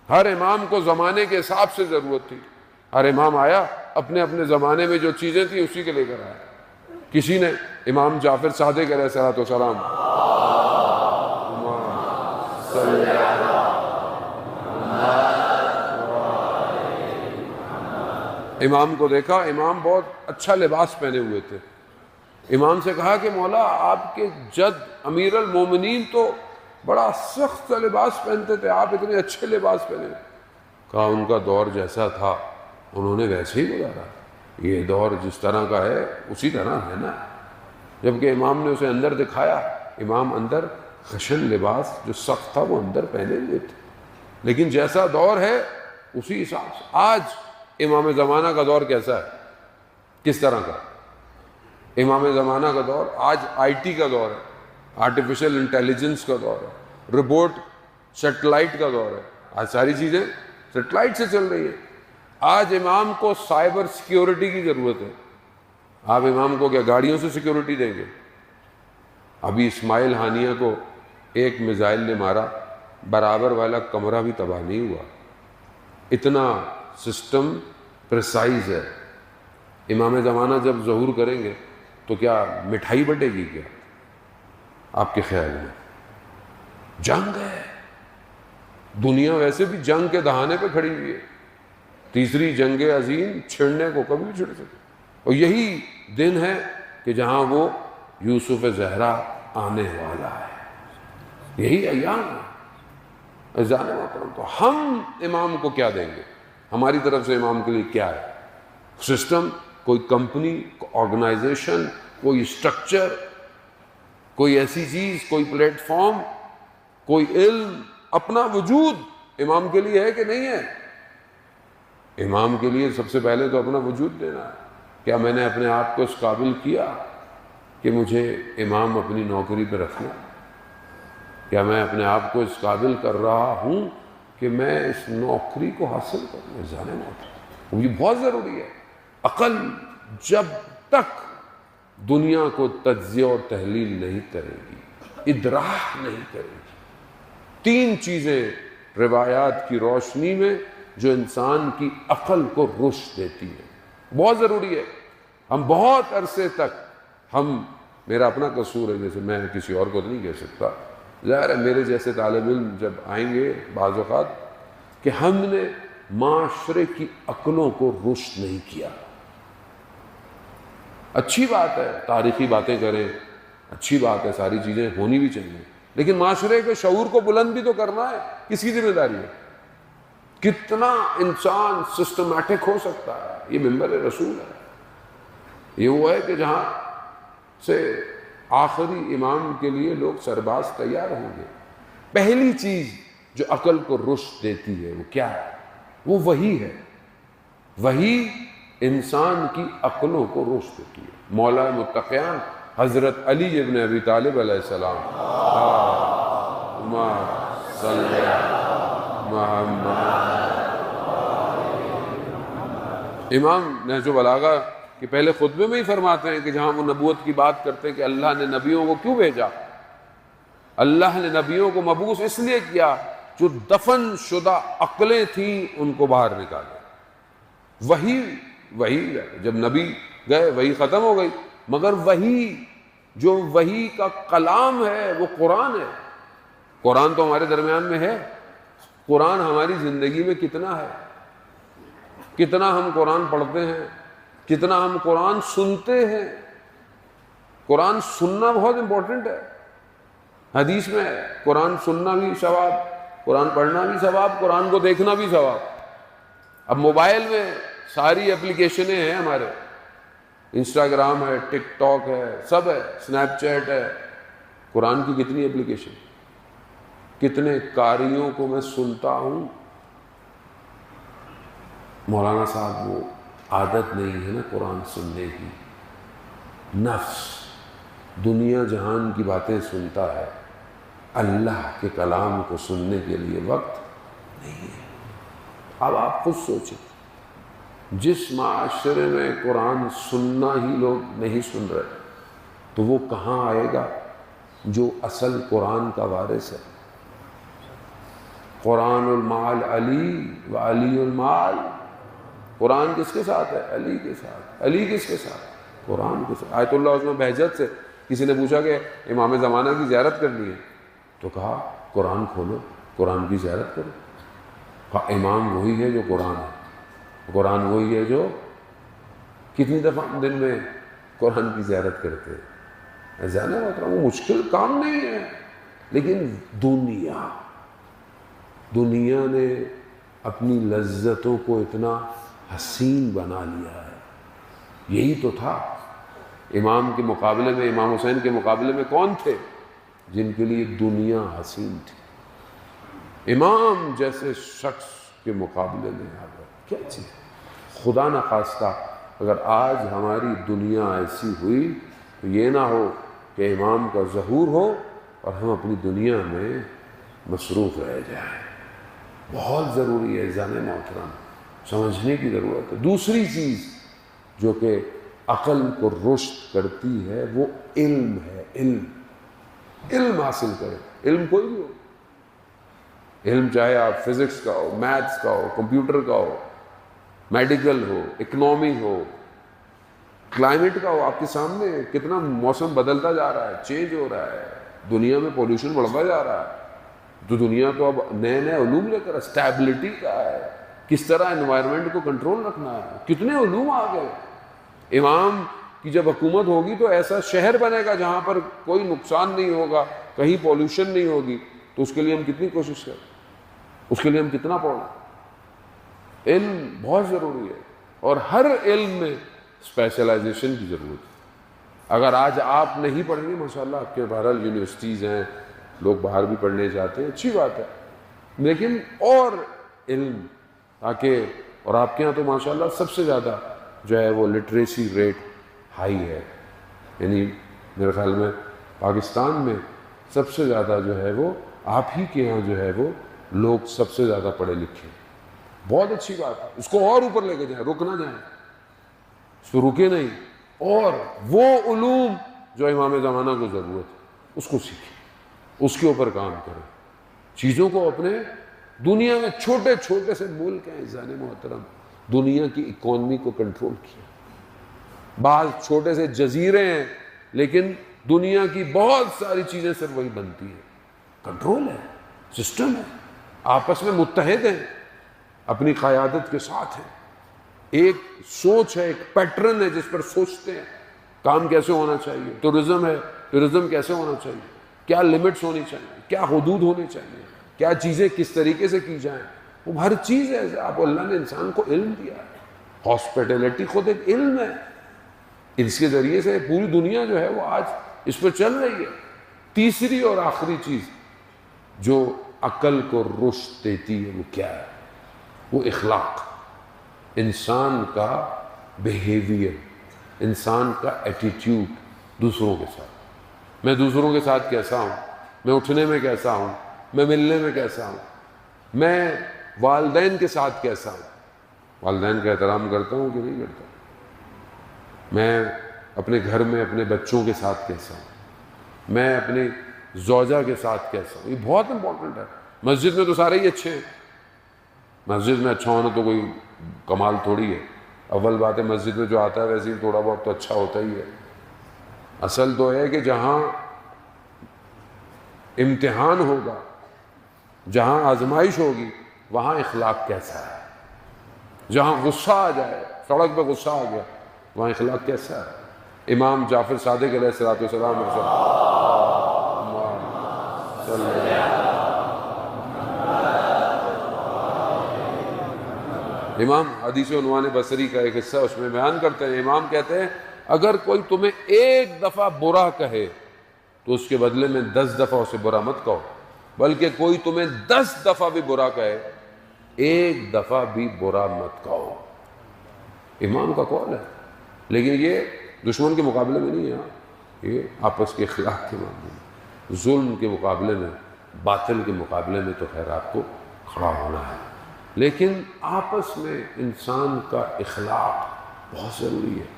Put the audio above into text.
ہر امام کو زمانے کے حساب سے ضرورت تھی. ہر امام آیا اپنے اپنے زمانے میں جو چیزیں تھیں اسی کے لے کر آیا. کسی نے امام جعفر صادق علیہ الصلوۃ والسلام امام کو دیکھا، امام بہت اچھا لباس پہنے ہوئے تھے. امام سے کہا کہ مولا آپ کے جد امیر المومنین تو بڑا سخت لباس پہنتے تھے، آپ اتنے اچھے لباس پہنے. کہا ان کا دور جیسا تھا انہوں نے ویسے ہی گزارا، یہ دور جس طرح کا ہے اسی طرح ہے نا. جبکہ امام نے اسے اندر دکھایا، امام اندر خشن لباس جو سخت تھا وہ اندر پہنے ہوئے تھے، لیکن جیسا دور ہے اسی حساب سے. آج امام زمانہ کا دور کیسا ہے، کس طرح کا؟ امام زمانہ کا دور آج آئی ٹی کا دور ہے، آرٹیفیشل انٹیلیجنس کا دور ہے، روبوٹ سیٹلائٹ کا دور ہے. آج ساری چیزیں سیٹلائٹ سے چل رہی ہیں. آج امام کو سائبر سیکیورٹی کی ضرورت ہے. آپ امام کو کیا گاڑیوں سے سیکیورٹی دیں گے؟ ابھی اسماعیل ہانیہ کو ایک میزائل نے مارا، برابر والا کمرہ بھی تباہ نہیں ہوا. اتنا سسٹم پریسائز ہے. امام زمانہ جب ظہور کریں گے تو کیا مٹھائی بٹے گی کیا آپ کے خیال میں؟ جنگ ہے، دنیا ویسے بھی جنگ کے دہانے پہ کھڑی ہوئی ہے. تیسری جنگ عظیم چھڑنے کو کبھی بھی چھڑ سکے. اور یہی دن ہے کہ جہاں وہ یوسف زہرا آنے والا ہے. یہی ایام ہے. عزیزان محترم، تو ہم امام کو کیا دیں گے؟ ہماری طرف سے امام کے لیے کیا ہے؟ سسٹم، کوئی کمپنی، آرگنائزیشن، کوئی اسٹرکچر، کوئی ایسی چیز، کوئی پلیٹ فارم، کوئی علم، اپنا وجود امام کے لیے ہے کہ نہیں ہے؟ امام کے لیے سب سے پہلے تو اپنا وجود دینا ہے. کیا میں نے اپنے آپ کو اس قابل کیا کہ مجھے امام اپنی نوکری پہ رکھ لیں؟ کیا میں اپنے آپ کو اس قابل کر رہا ہوں کہ میں اس نوکری کو حاصل کروں؟ جانے موت یہ بہت ضروری ہے. عقل جب تک دنیا کو تجزیہ اور تحلیل نہیں کرے گی، ادراک نہیں کرے گی، تین چیزیں روایات کی روشنی میں جو انسان کی عقل کو رشد دیتی ہے، بہت ضروری ہے. ہم بہت عرصے تک میرا اپنا قصور ہے، جیسے میں کسی اور کو نہیں کہہ سکتا، ظاہر ہے میرے جیسے طالب علم جب آئیں گے بعض اوقات کہ ہم نے معاشرے کی عقلوں کو رشد نہیں کیا. اچھی بات ہے تاریخی باتیں کریں، اچھی بات ہے، ساری چیزیں ہونی بھی چاہیے، لیکن معاشرے کے شعور کو بلند بھی تو کرنا ہے. کس کی ذمہ داری ہے؟ کتنا انسان سسٹمیٹک ہو سکتا ہے؟ یہ منبر رسول ہے. یہ وہ ہے کہ جہاں سے آخری امام کے لیے لوگ سرباز تیار ہوں گے. پہلی چیز جو عقل کو رشد دیتی ہے وہ کیا ہے؟ وہ وحی ہے. وحی انسان کی عقلوں کو رشد دیتی ہے. مولا متقیان حضرت علی ابن ابی طالب علیہ السلام، اللہم صلی علی محمد. امام نہج البلاغہ کہ پہلے خطبے میں ہی فرماتے ہیں کہ جہاں وہ نبوت کی بات کرتے ہیں کہ اللہ نے نبیوں کو کیوں بھیجا؟ اللہ نے نبیوں کو مبعوث اس لیے کیا جو دفن شدہ عقلیں تھیں ان کو باہر نکالے. وہی جب نبی گئے وہی ختم ہو گئی، مگر وہی کا کلام ہے وہ قرآن ہے. قرآن تو ہمارے درمیان میں ہے. قرآن ہماری زندگی میں کتنا ہے؟ کتنا ہم قرآن پڑھتے ہیں، کتنا ہم قرآن سنتے ہیں. قرآن سننا بہت امپورٹنٹ ہے. حدیث میں ہے قرآن سننا بھی ثواب، قرآن پڑھنا بھی ثواب، قرآن کو دیکھنا بھی ثواب. اب موبائل میں ساری اپلیکیشنیں ہیں ہمارے، انسٹاگرام ہے، ٹک ٹاک ہے، سب ہے، اسنیپ چیٹ ہے. قرآن کی کتنی اپلیکیشن، کتنے قاریوں کو میں سنتا ہوں. مولانا صاحب وہ عادت نہیں ہے نا قرآن سننے کی. نفس دنیا جہان کی باتیں سنتا ہے، اللہ کے کلام کو سننے کے لیے وقت نہیں ہے. اب آپ خود سوچیں، جس معاشرے میں قرآن سننا ہی لوگ نہیں سن رہے تو وہ کہاں آئے گا جو اصل قرآن کا وارث ہے؟ قرآن المعال علی و علی المعال، قرآن کس کے ساتھ ہے؟ علی کے ساتھ۔ علی کس کے ساتھ؟ قرآن کے ساتھ۔ آیت اللہ عثمان بہجت سے کسی نے پوچھا کہ امام زمانہ کی زیارت کرنی ہے، تو کہا قرآن کھولو، قرآن کی زیارت کرو۔ کہا امام وہی ہے جو قرآن ہے، قرآن وہی ہے جو کتنی دفعہ ہم دن میں قرآن کی زیارت کرتے ہیں؟ جانا محترم وہ مشکل کام نہیں ہے، لیکن دنیا نے اپنی لذتوں کو اتنا حسین بنا لیا ہے۔ یہی تو تھا امام کے مقابلے میں، امام حسین کے مقابلے میں کون تھے جن کے لیے دنیا حسین تھی؟ امام جیسے شخص کے مقابلے میں آ گئے کیا چیز؟ خدا نخواستہ اگر آج ہماری دنیا ایسی ہوئی تو یہ نہ ہو کہ امام کا ظہور ہو اور ہم اپنی دنیا میں مصروف رہ جائیں۔ بہت ضروری ہے عزیزان محترم، سمجھنے کی ضرورت ہے۔ دوسری چیز جو کہ عقل کو رشد کرتی ہے وہ علم ہے۔ علم حاصل کرے، علم کوئی بھی ہو، علم چاہے آپ فزکس کا ہو، میتھس کا ہو، کمپیوٹر کا ہو، میڈیکل ہو، اکنامی ہو، کلائمیٹ کا ہو۔ آپ کے سامنے کتنا موسم بدلتا جا رہا ہے، چینج ہو رہا ہے، دنیا میں پولوشن بڑھتا جا رہا ہے، تو دنیا تو اب نئے علوم لے کر اسٹیبلٹی کا ہے، کس طرح انوائرمنٹ کو کنٹرول رکھنا ہے، کتنے علوم آ گئے۔ امام کی جب حکومت ہوگی تو ایسا شہر بنے گا جہاں پر کوئی نقصان نہیں ہوگا، کہیں پولوشن نہیں ہوگی، تو اس کے لیے ہم کتنی کوشش کریں، اس کے لیے ہم کتنا پڑھیں۔ علم بہت ضروری ہے، اور ہر علم میں اسپیشلائزیشن کی ضرورت ہے۔ اگر آج آپ نہیں پڑھیں گے، ماشاءاللہ آپ کے بہرحال یونیورسٹیز ہیں، لوگ باہر بھی پڑھنے جاتے ہیں، اچھی بات ہے، لیکن اور علم تاکہ، اور آپ کے یہاں تو ماشاءاللہ سب سے زیادہ جو ہے وہ لٹریسی ریٹ ہائی ہے، یعنی میرے خیال میں پاکستان میں سب سے زیادہ جو ہے وہ آپ ہی کے یہاں جو ہے وہ لوگ سب سے زیادہ پڑھے لکھے۔ بہت اچھی بات ہے، اس کو اور اوپر لے کے جائیں، رک نہ جائیں، اس کو رکے نہیں، اور وہ علوم جو امام زمانہ کو ضرورت ہے اس کو سیکھیں، اس کے اوپر کام کریں، چیزوں کو اپنے دنیا میں چھوٹے چھوٹے سے ملک ہیں عزیزان محترم، دنیا کی اکانومی کو کنٹرول کیا۔ بعض چھوٹے سے جزیرے ہیں لیکن دنیا کی بہت ساری چیزیں صرف وہی بنتی ہیں، کنٹرول ہے، سسٹم ہے، آپس میں متحد ہیں، اپنی قیادت کے ساتھ ہیں، ایک سوچ ہے، ایک پیٹرن ہے جس پر سوچتے ہیں کام کیسے ہونا چاہیے، ٹورزم ہے، ٹورزم کیسے ہونا چاہیے، کیا لمٹس ہونی چاہیے، کیا حدود ہونی چاہیے، کیا چیزیں کس طریقے سے کی جائیں، وہ ہر چیز ہے۔ آپ اللہ نے انسان کو علم دیا ہے، ہاسپٹیلٹی خود ایک علم ہے، اس کے ذریعے سے پوری دنیا جو ہے وہ آج اس پہ چل رہی ہے۔ تیسری اور آخری چیز جو عقل کو رشد دیتی ہے وہ کیا ہے؟ وہ اخلاق، انسان کا بیہیویئر، انسان کا ایٹیٹیوڈ دوسروں کے ساتھ۔ میں دوسروں کے ساتھ کیسا ہوں، میں اٹھنے میں کیسا ہوں، میں ملنے میں کیسا ہوں، میں والدین کے ساتھ کیسا ہوں، والدین کا احترام کرتا ہوں کہ نہیں کرتا، میں اپنے گھر میں اپنے بچوں کے ساتھ کیسا ہوں، میں اپنے زوجہ کے ساتھ کیسا ہوں، یہ بہت امپورٹنٹ ہے۔ مسجد میں تو سارے ہی اچھے ہیں، مسجد میں اچھا ہونا تو کوئی کمال تھوڑی ہے، اول بات ہے مسجد میں جو آتا ہے ویسے ہی تھوڑا بہت تو اچھا ہوتا ہی ہے۔ اصل تو ہے کہ جہاں امتحان ہوگا، جہاں آزمائش ہوگی، وہاں اخلاق کیسا ہے۔ جہاں غصہ آ جائے، سڑک پہ غصہ آ گیا، وہاں اخلاق کیسا ہے۔ امام جعفر صادق علیہ السلام امام حدیث عنوان بصری کا ایک حصہ اس میں بیان کرتے ہیں، امام کہتے ہیں اگر کوئی تمہیں ایک دفعہ برا کہے تو اس کے بدلے میں 10 دفعہ اسے برا مت کہو، بلکہ کوئی تمہیں 10 دفعہ بھی برا کہے ایک دفعہ بھی برا مت کہو۔ امام کا قول ہے، لیکن یہ دشمن کے مقابلے میں نہیں ہے، یہ آپس کے اخلاق کے معاملے میں، ظلم کے مقابلے میں، باطل کے مقابلے میں تو خیر آپ کو کھڑا ہونا ہے، لیکن آپس میں انسان کا اخلاق بہت ضروری ہے۔